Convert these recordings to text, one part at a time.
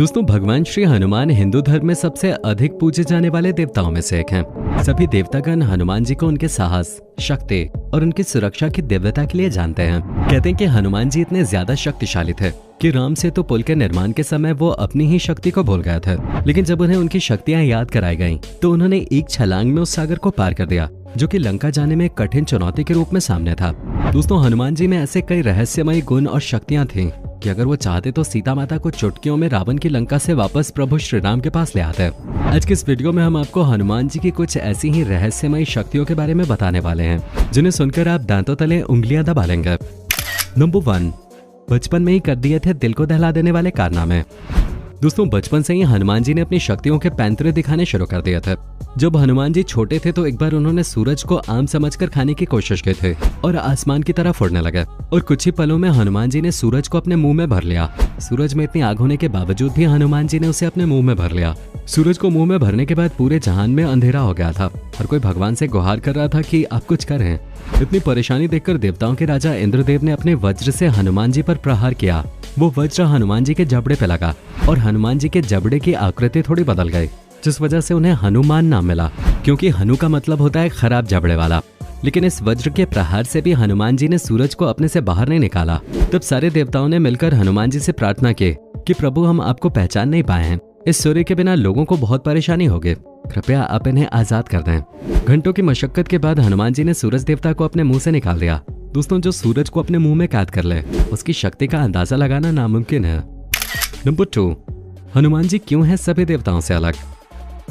दोस्तों, भगवान श्री हनुमान हिंदू धर्म में सबसे अधिक पूजे जाने वाले देवताओं में से एक हैं। सभी देवतागण हनुमान जी को उनके साहस, शक्ति और उनकी सुरक्षा की दिव्यता के लिए जानते हैं। कहते हैं कि हनुमान जी इतने ज्यादा शक्तिशाली थे कि राम सेतु पुल के निर्माण के समय वो अपनी ही शक्ति को भूल गए थे, लेकिन जब उन्हें उनकी शक्तियां याद कराई गईं, तो उन्होंने एक छलांग में उस सागर को पार कर दिया जो कि लंका जाने में एक कठिन चुनौती के रूप में सामने था। दोस्तों, हनुमान जी में ऐसे कई रहस्यमयी गुण और शक्तियां थीं कि अगर वो चाहते तो सीता माता को चुटकियों में रावण की लंका से वापस प्रभु श्री राम के पास ले आते। आज की इस वीडियो में हम आपको हनुमान जी की कुछ ऐसी ही रहस्यमयी शक्तियों के बारे में बताने वाले हैं जिन्हें सुनकर आप दांतों तले उंगलियां दबा लेंगे। नंबर 1, बचपन में ही कर दिए थे दिल को दहला देने वाले कारनामे। दोस्तों, बचपन से ही हनुमान जी ने अपनी शक्तियों के पैंतरे दिखाने शुरू कर दिए थे। जब हनुमान जी छोटे थे तो एक बार उन्होंने सूरज को आम समझकर खाने की कोशिश की थी और आसमान की तरफ उड़ने लगे, और कुछ ही पलों में हनुमान जी ने सूरज को अपने मुंह में भर लिया। सूरज में इतनी आग होने के बावजूद भी हनुमान जी ने उसे अपने मुंह में भर लिया। सूरज को मुंह में भरने के बाद पूरे जहान में अंधेरा हो गया था। हर कोई भगवान से गुहार कर रहा था कि आप कुछ करें। इतनी परेशानी देखकर देवताओं के राजा इंद्रदेव ने अपने वज्र से हनुमान जी पर प्रहार किया। वो वज्र हनुमान जी के जबड़े पे लगा और हनुमान जी के जबड़े की आकृति थोड़ी बदल गई, जिस वजह से उन्हें हनुमान नाम मिला, क्योंकि हनु का मतलब होता है खराब जबड़े वाला। लेकिन इस वज्र के प्रहार से भी हनुमान जी ने सूरज को अपने से बाहर नहीं निकाला। तब सारे देवताओं ने मिलकर हनुमान जी से प्रार्थना की कि प्रभु, हम आपको पहचान नहीं पाए हैं। इस सूर्य के बिना लोगों को बहुत परेशानी होगी, कृपया आप इन्हें आजाद कर दें। घंटों की मशक्कत के बाद हनुमान जी ने सूरज देवता को अपने मुंह से निकाल दिया। दोस्तों, जो सूरज को अपने मुंह में कैद कर ले, उसकी शक्ति का अंदाजा लगाना नामुमकिन है। नंबर 2, हनुमान जी क्यों है सभी देवताओं से अलग।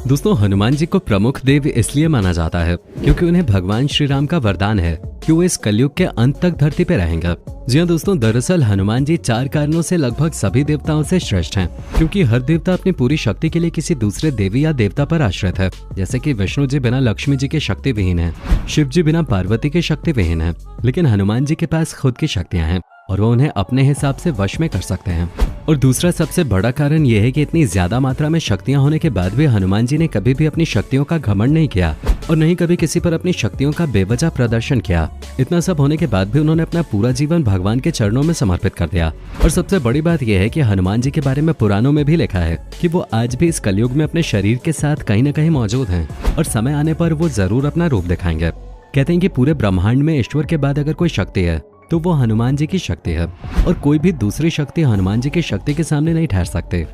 दोस्तों, हनुमान जी को प्रमुख देव इसलिए माना जाता है क्योंकि उन्हें भगवान श्री राम का वरदान है कि वो इस कलयुग के अंत तक धरती पे रहेंगे। जी हाँ दोस्तों, दरअसल हनुमान जी 4 कारणों से लगभग सभी देवताओं से श्रेष्ठ हैं, क्योंकि हर देवता अपनी पूरी शक्ति के लिए किसी दूसरे देवी या देवता पर आश्रित है। जैसे कि विष्णु जी बिना लक्ष्मी जी के शक्ति विहीन है, शिव जी बिना पार्वती के शक्ति विहीन है, लेकिन हनुमान जी के पास खुद की शक्तियां हैं और वो उन्हें अपने हिसाब से वश में कर सकते हैं। और दूसरा सबसे बड़ा कारण यह है कि इतनी ज्यादा मात्रा में शक्तियां होने के बाद भी हनुमान जी ने कभी भी अपनी शक्तियों का घमंड नहीं किया और नहीं कभी किसी पर अपनी शक्तियों का बेवजह प्रदर्शन किया। इतना सब होने के बाद भी उन्होंने अपना पूरा जीवन भगवान के चरणों में समर्पित कर दिया। और सबसे बड़ी बात यह है कि हनुमान जी के बारे में पुराणों में भी लिखा है कि वो आज भी इस कलयुग में अपने शरीर के साथ कहीं न कहीं मौजूद हैं और समय आने पर वो जरूर अपना रूप दिखाएंगे। कहते हैं कि पूरे ब्रह्मांड में ईश्वर के बाद अगर कोई शक्ति है तो वो हनुमान जी की शक्ति है, और कोई भी दूसरी शक्ति हनुमान जी की शक्ति के सामने नहीं ठहर सकते।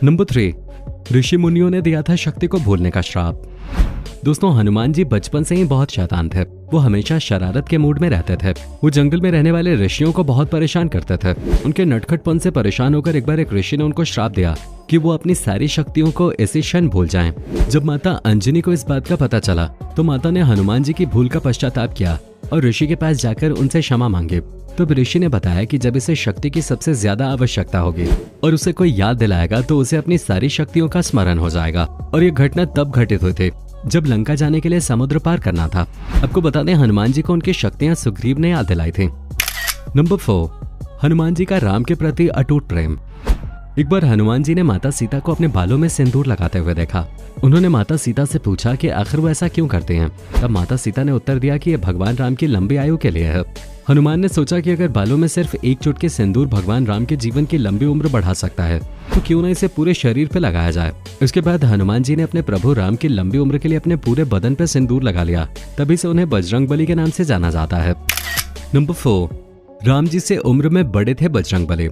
नंबर 3, ऋषि मुनियों ने दिया था शक्ति को भूलने का श्राप। दोस्तों, हनुमान जी बचपन से ही बहुत शैतान थे। वो हमेशा शरारत के मूड में रहते थे। वो जंगल में रहने वाले ऋषियों को बहुत परेशान करते थे। उनके नटखटपन से परेशान होकर एक बार एक ऋषि ने उनको श्राप दिया कि वो अपनी सारी शक्तियों को इसी क्षण भूल जाएं। जब माता अंजनी को इस बात का पता चला तो माता ने हनुमान जी की भूल का पश्चाताप किया और ऋषि के पास जाकर उनसे क्षमा मांगी। तब ऋषि ने बताया कि जब इसे शक्ति की सबसे ज्यादा आवश्यकता होगी और उसे कोई याद दिलाएगा तो उसे अपनी सारी शक्तियों का स्मरण हो जाएगा। और ये घटना तब घटित हुई थी जब लंका जाने के लिए समुद्र पार करना था। आपको बता दें, हनुमान जी को उनकी शक्तियां सुग्रीव ने याद दिलाई थी। नंबर 4, हनुमान जी का राम के प्रति अटूट प्रेम। एक बार हनुमान जी ने माता सीता को अपने बालों में सिंदूर लगाते हुए देखा। उन्होंने माता सीता से पूछा कि आखिर वो ऐसा क्यों करते हैं। तब माता सीता ने उत्तर दिया कि यह भगवान राम की लंबी आयु के लिए है। हनुमान ने सोचा कि अगर बालों में सिर्फ एक चुटकी सिंदूर भगवान राम के जीवन की लंबी उम्र बढ़ा सकता है तो क्यों न इसे पूरे शरीर पे लगाया जाए। इसके बाद हनुमान जी ने अपने प्रभु राम की लंबी उम्र के लिए अपने पूरे बदन पे सिंदूर लगा लिया। तभी से उन्हें बजरंगबली के नाम से जाना जाता है। नंबर 4, राम जी से उम्र में बड़े थे बजरंगबली।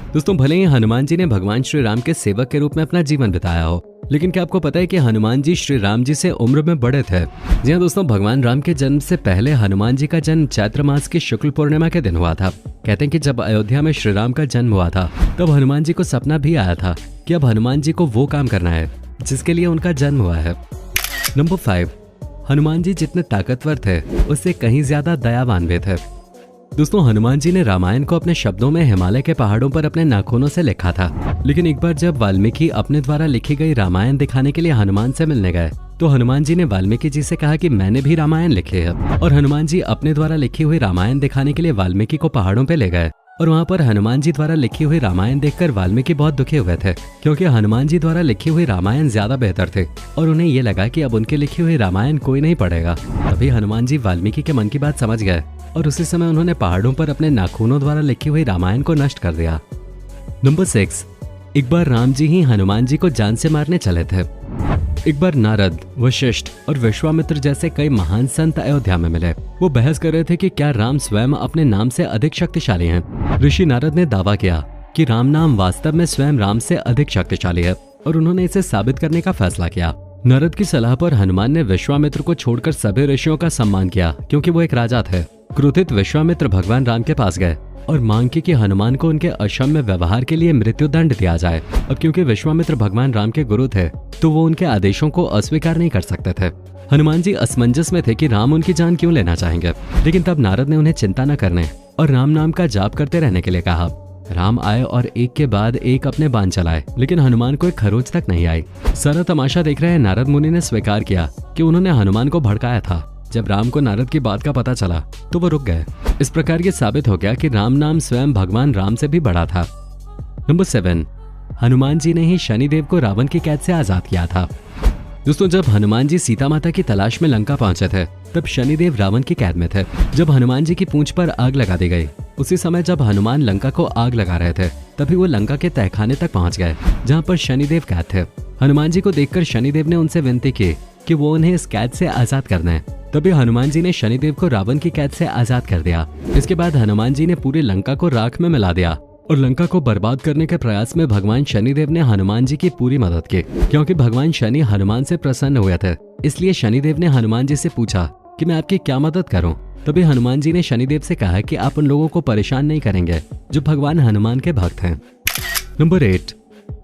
दोस्तों, भले ही हनुमान जी ने भगवान श्री राम के सेवक के रूप में अपना जीवन बिताया हो, लेकिन क्या आपको पता है कि हनुमान जी श्री राम जी से उम्र में बड़े थे। जी हाँ दोस्तों, भगवान राम के जन्म से पहले हनुमान जी का जन्म चैत्र मास की शुक्ल पूर्णिमा के दिन हुआ था। कहते हैं कि जब अयोध्या में श्री राम का जन्म हुआ था तब हनुमान जी को सपना भी आया था कि अब हनुमान जी को वो काम करना है जिसके लिए उनका जन्म हुआ है। नंबर 5, हनुमान जी जितने ताकतवर थे उससे कहीं ज्यादा दयावान भी थे। दोस्तों, हनुमान जी ने रामायण को अपने शब्दों में हिमालय के पहाड़ों पर अपने नाखूनों से लिखा था। लेकिन एक बार जब वाल्मीकि अपने द्वारा लिखी गई रामायण दिखाने के लिए हनुमान से मिलने गए तो हनुमान जी ने वाल्मीकि जी से कहा कि मैंने भी रामायण लिखी है। और हनुमान जी अपने द्वारा लिखी हुई रामायण दिखाने के लिए वाल्मीकि को पहाड़ों पे ले गए और वहाँ पर हनुमान जी द्वारा लिखी हुई रामायण देखकर वाल्मीकि बहुत दुखी हुए थे, क्योंकि हनुमान जी द्वारा लिखी हुई रामायण ज्यादा बेहतर थे और उन्हें ये लगा कि अब उनकी लिखी हुई रामायण कोई नहीं पढ़ेगा। तभी हनुमान जी वाल्मीकि के मन की बात समझ गए और उसी समय उन्होंने पहाड़ों पर अपने नाखूनों द्वारा लिखी हुई रामायण को नष्ट कर दिया। नंबर 6, एक बार राम जी ही हनुमान जी को जान से मारने चले थे। एक बार नारद, वशिष्ठ और विश्वामित्र जैसे कई महान संत अयोध्या में मिले। वो बहस कर रहे थे कि क्या राम स्वयं अपने नाम से अधिक शक्तिशाली हैं। ऋषि नारद ने दावा किया कि राम नाम वास्तव में स्वयं राम से अधिक शक्तिशाली है और उन्होंने इसे साबित करने का फैसला किया। नारद की सलाह पर हनुमान ने विश्वामित्र को छोड़कर सभी ऋषियों का सम्मान किया, क्योंकि वो एक राजा थे। क्रोधित विश्वामित्र भगवान राम के पास गए और मांग की कि हनुमान को उनके अक्षम्य व्यवहार के लिए मृत्युदंड दिया जाए। और क्योंकि विश्वामित्र भगवान राम के गुरु थे, तो वो उनके आदेशों को अस्वीकार नहीं कर सकते थे। हनुमान जी असमंजस में थे कि राम उनकी जान क्यों लेना चाहेंगे, लेकिन तब नारद ने उन्हें चिंता न करने और राम नाम का जाप करते रहने के लिए कहा। राम आए और एक के बाद एक अपने बाण चलाए, लेकिन हनुमान को एक खरोच तक नहीं आई। सारा तमाशा देख रहे नारद मुनि ने स्वीकार किया कि उन्होंने हनुमान को भड़काया था। जब राम को नारद की बात का पता चला तो वो रुक गए। इस प्रकार ये साबित हो गया कि राम नाम स्वयं भगवान राम से भी बड़ा था। नंबर 7, हनुमान जी ने ही शनिदेव को रावण की कैद से आजाद किया था। दोस्तों, जब हनुमान जी सीता माता की तलाश में लंका पहुंचे थे, तब शनिदेव रावण की कैद में थे। जब हनुमान जी की पूंछ पर आग लगा दी गई, उसी समय जब हनुमान लंका को आग लगा रहे थे, तभी वो लंका के तहखाने तक पहुंच गए, जहां पर शनिदेव कैद थे। हनुमान जी को देखकर शनिदेव ने उनसे विनती की कि वो उन्हें इस कैद से आजाद कर दें। तभी हनुमान जी ने शनिदेव को रावण की कैद से आजाद कर दिया। इसके बाद हनुमान जी ने पूरी लंका को राख में मिला दिया और लंका को बर्बाद करने के प्रयास में भगवान शनिदेव ने हनुमान जी की पूरी मदद की। क्योंकि भगवान शनि हनुमान से प्रसन्न हुए थे, इसलिए शनिदेव ने हनुमान जी से पूछा कि मैं आपकी क्या मदद करूं। तभी हनुमान जी ने शनिदेव से कहा कि आप उन लोगों को परेशान नहीं करेंगे जो भगवान हनुमान के भक्त हैं। नंबर 8,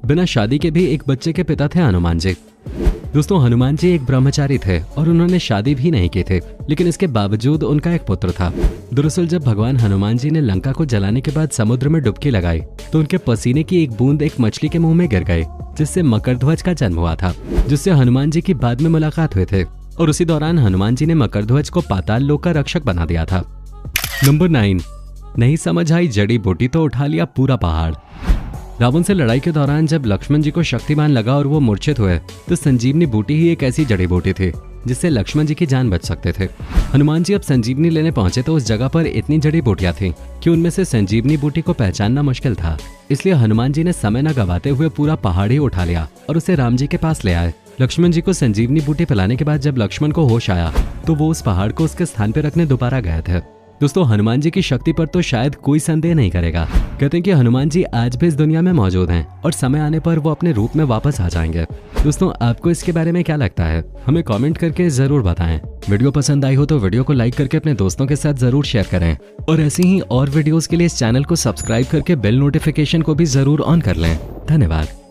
बिना शादी के भी एक बच्चे के पिता थे हनुमान जी। दोस्तों, हनुमान जी एक ब्रह्मचारी थे और उन्होंने शादी भी नहीं की थी, लेकिन इसके बावजूद उनका एक पुत्र था। दरअसल जब भगवान हनुमान जी ने लंका को जलाने के बाद समुद्र में डुबकी लगाई, तो उनके पसीने की एक बूंद एक मछली के मुंह में गिर गई, जिससे मकरध्वज का जन्म हुआ था, जिससे हनुमान जी की बाद में मुलाकात हुए थे। और उसी दौरान हनुमान जी ने मकरध्वज को पाताल लोक का रक्षक बना दिया था। नंबर 9, नहीं समझ आई जड़ी बूटी तो उठा लिया पूरा पहाड़। रावण से लड़ाई के दौरान जब लक्ष्मण जी को शक्तिमान लगा और वो मूर्छित हुए, तो संजीवनी बूटी ही एक ऐसी जड़ी बूटी थी जिससे लक्ष्मण जी की जान बच सकते थे। हनुमान जी अब संजीवनी लेने पहुंचे तो उस जगह पर इतनी जड़ी बूटियां थीं कि उनमें से संजीवनी बूटी को पहचानना मुश्किल था। इसलिए हनुमान जी ने समय न गवाते हुए पूरा पहाड़ ही उठा लिया और उसे राम जी के पास ले आए। लक्ष्मण जी को संजीवनी बूटी पिलाने के बाद जब लक्ष्मण को होश आया, तो वो उस पहाड़ को उसके स्थान पर रखने दोबारा गए थे। दोस्तों, हनुमान जी की शक्ति पर तो शायद कोई संदेह नहीं करेगा। कहते हैं कि हनुमान जी आज भी इस दुनिया में मौजूद हैं और समय आने पर वो अपने रूप में वापस आ जाएंगे। दोस्तों, आपको इसके बारे में क्या लगता है, हमें कमेंट करके जरूर बताएं। वीडियो पसंद आई हो तो वीडियो को लाइक करके अपने दोस्तों के साथ जरूर शेयर करें और ऐसी ही और वीडियोस के लिए इस चैनल को सब्सक्राइब करके बेल नोटिफिकेशन को भी जरूर ऑन कर लें। धन्यवाद।